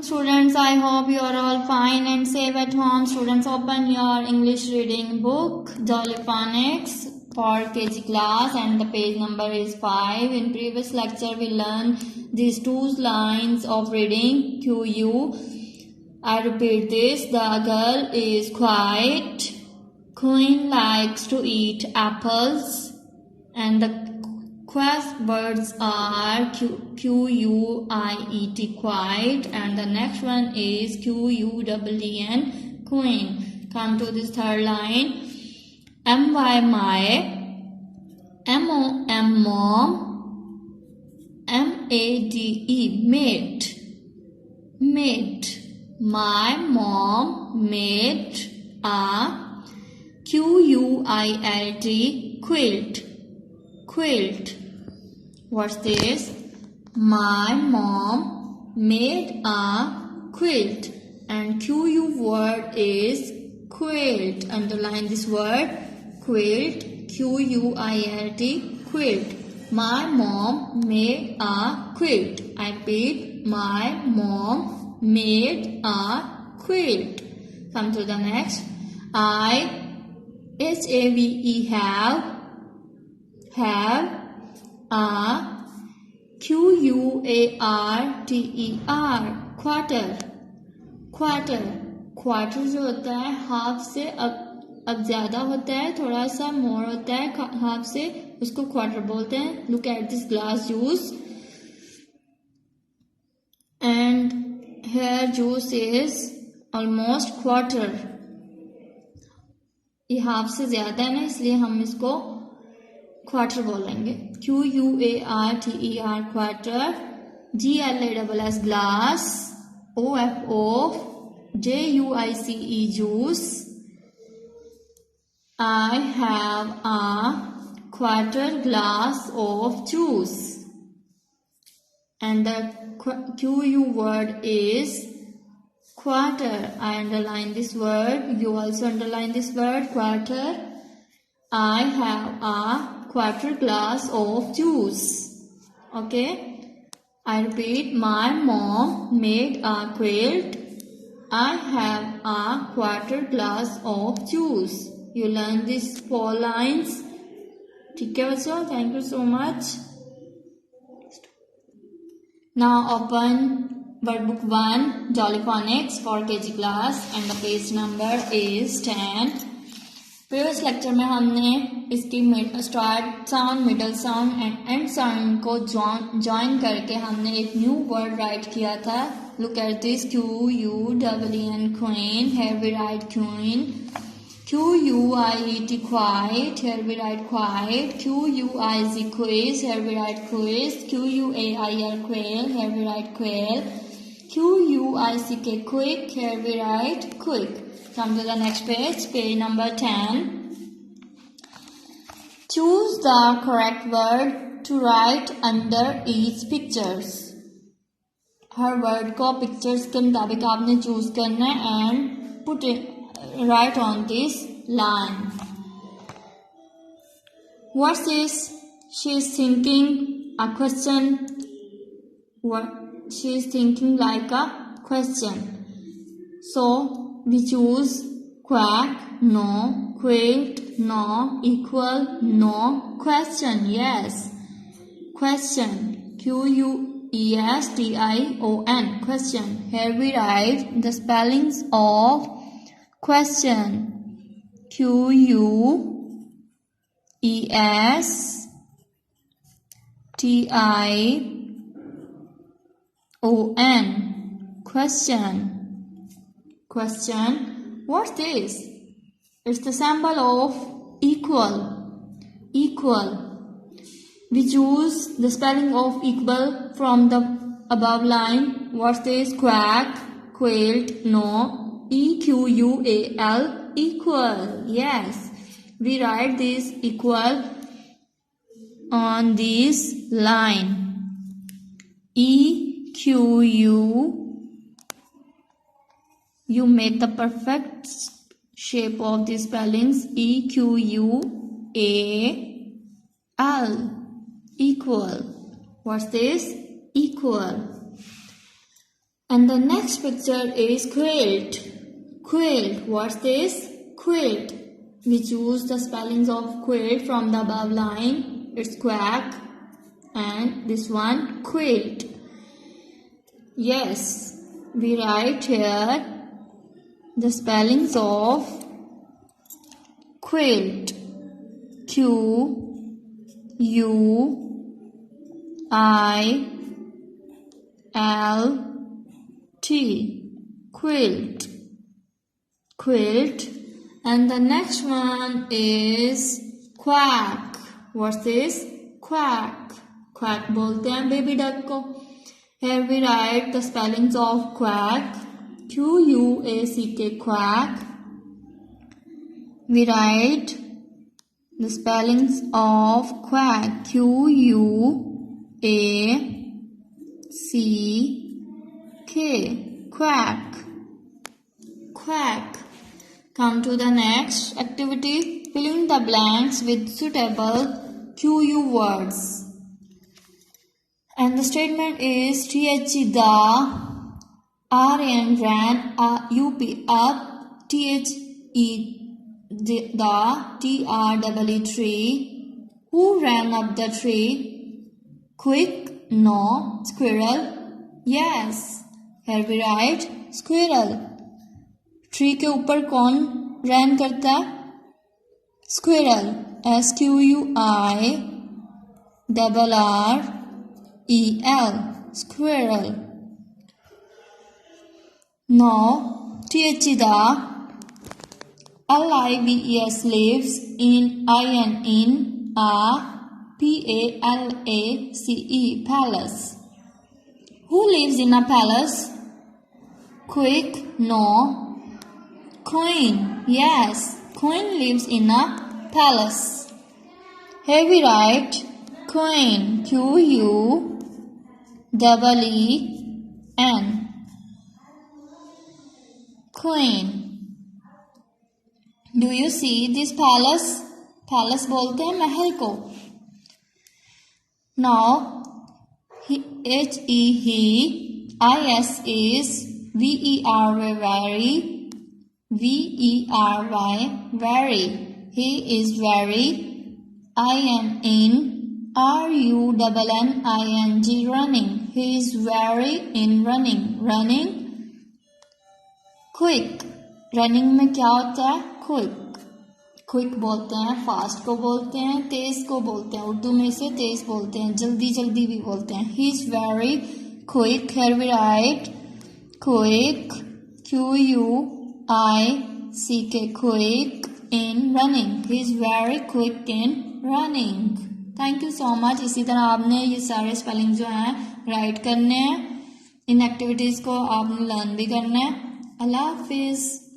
Students, I hope you are all fine and safe at home. Students, open your English reading book, Jolly Phonics for KG class, and the page number is 5. In previous lecture, we learned these two lines of reading, QU. I repeat this. The girl is quiet. Queen likes to eat apples. And the words are Q-U-I-E-T, quiet, and the next one is Q-U-E-E-N, queen. Come to this third line. M-Y, my. M-O-M, mom. M-A-D-E, mate. Mate. My mom made a Q-U-I-L-T, quilt. Quilt. What's this? My mom made a quilt, and QU word is quilt. Underline this word, quilt. Q-U-I-L-T, quilt. My mom made a quilt. I repeat, my mom made a quilt. Come to the next. I-H-A-V-E, have a Q-U-A-R-T-E-R, quarter. Quarter. Quarter जो होता है half से अब ज्यादा होता है, थोड़ा सा मोर होता है हाफ से, उसको क्वार्टर बोलते हैं. Look at this glass juice, and here juice is almost quarter. ये हाफ से ज्यादा है ना, इसलिए हम इसको क्वार्टर बोलेंगे. Q-U-A-R-T-E-R, quarter. G-L-A-S-S, glass. O-F-O, J-U-I-C-E, juice. I have a quarter glass of juice. And the Q-U word is quarter. I underline this word. You also underline this word, quarter. I have a quarter glass of juice. Okay. I repeat, my mom made a quilt. I have a quarter glass of juice. You learn these 4 lines. ठीक है बच्चों, thank you so much. Now open workbook 1, Jolly Phonics for KG class, and the page number is 10. Previous lecture में हमने इसकी start sound, middle sound and and sound को join करके हमने एक न्यू वर्ड राइट किया था. Look at this, Q-U-E-E-N, queen. Here we write queen. Q-U-I-E-T, quiet. Here we write quiet. Q-U-I-Z, quiz. Here we write quiz. Q-U-A-I-L, quail. Here we write quail. Q-U-I-C-K, quick. Here we write quick. Come to the next page, page number 10. Choose the correct word to write under each pictures. Her word को pictures के मुताबिक आपने choose करना है and put it right on this line. What's this? She is thinking a question. What? She is thinking like a question. So we choose quack, no. Quilt, no. Equal, no. Question, yes. Question, Q-U-E-S-T-I-O-N, question. Here we write the spellings of question. Q-U-E-S-T-I-O-N, question. Question, what's this? It's the symbol of equal. Equal. We choose the spelling of equal from the above line. What's this? Quack, quilt, no. E-Q-U-A-L, equal. Yes. We write this equal on this line. E-Q-U. You make the perfect shape of these spellings. E-Q-U-A-L, equal. What's this? Equal. And the next picture is quilt. Quilt. What's this? Quilt. We choose the spellings of quilt from the above line. It's quack. And this one, quilt. Yes, we write here the spellings of quilt. Q U I L T. Quilt. Quilt. And the next one is quack. What's this? Quack. Quack बोलते हैं baby duck को. Here we write the spellings of quack. Q-U-A-C-K, quack. We write the spellings of quack. Q-U-A-C-K, quack. Quack. Come to the next activity. Fill in the blanks with suitable QU words. And the statement is THE the, RN ran, UP up, THE the, TREE tree. Who ran up the tree? Quick? No. Squirrel? Yes. Here we write squirrel. Tree के ऊपर कौन run करता है? Squirrel. SQUIRREL. Squirrel. Now, THE the, LIVES lives in a PALACE, palace. Who lives in a palace? Quick? No. Queen? Yes. Queen lives in a palace. Here we write queen. QUEEN. Queen. Do you see this palace? Palace बोलते हैं महल को. Now, he is very. He is very. I am in RUNNING, running. He is very in running. Running. Quick. Running में क्या होता है? Quick. Quick बोलते हैं, fast को बोलते हैं, तेज को बोलते हैं. उर्दू में से तेज बोलते हैं, जल्दी जल्दी भी बोलते हैं. He is very quick. Here we write quick. QUICK, quick in running. He is very quick in running. Thank you so much. इसी तरह आपने ये सारे स्पेलिंग जो हैं राइट करने हैं. इन एक्टिविटीज़ को आपने लर्न भी करना है. अल्लाह हाफिज़.